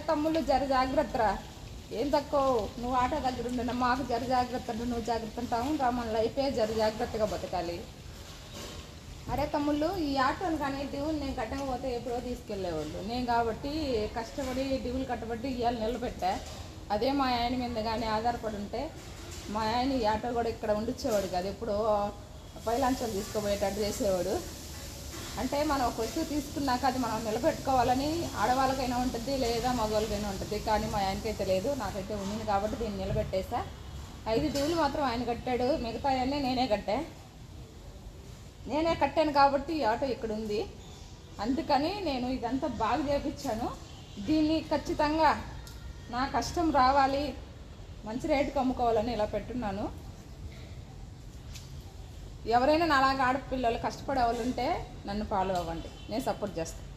తమ్ముళ్ళు జర జాగ్రత్తరా. ఏం తక్కువ నువ్వు ఆటో దగ్గర ఉండే మాకు జర జాగ్రత్త, నువ్వు జాగ్రత్త అంటావు రా. మన లైఫే జర జాగ్రత్తగా బతకాలి. అరే తమ్ముళ్ళు, ఈ ఆటోని కానీ డ్యూలు నేను కట్టకపోతే ఎప్పుడో తీసుకెళ్ళేవాళ్ళు నేను. కాబట్టి కష్టపడి డ్యూలు కట్టబట్టి ఇవాళ నిలబెట్టా. అదే మా ఆయన మీద కానీ ఆధారపడి ఉంటే మా ఆయన ఈ ఆటో కూడా ఇక్కడ ఉండిచ్చేవాడు కాదు, ఎప్పుడో పైలాంచాలు తీసుకోబోయేటట్టు చేసేవాడు. అంటే మనం ఒక వస్తువు తీసుకున్నాక అది మనం నిలబెట్టుకోవాలని ఆడవాళ్ళకైనా ఉంటుంది, లేదా మగవాళ్ళకైనా ఉంటుంది. కానీ మా ఆయనకైతే లేదు, నాకైతే ఉంది. కాబట్టి దీన్ని నిలబెట్టేసా. 5 డ్యూలు మాత్రం ఆయన కట్టాడు, మిగతా అన్నీ నేనే కట్టాను కాబట్టి ఈ ఆటో ఇక్కడ ఉంది. అందుకని నేను ఇదంతా బాగా చేయించాను. దీన్ని ఖచ్చితంగా నా కష్టం రావాలి, మంచి రేటుకి అమ్ముకోవాలని ఇలా పెట్టున్నాను. ఎవరైనా నాలాగా ఆడపిల్లలు కష్టపడే వాళ్ళు ఉంటే నన్ను ఫాలో అవ్వండి, నేను సపోర్ట్ చేస్తాను.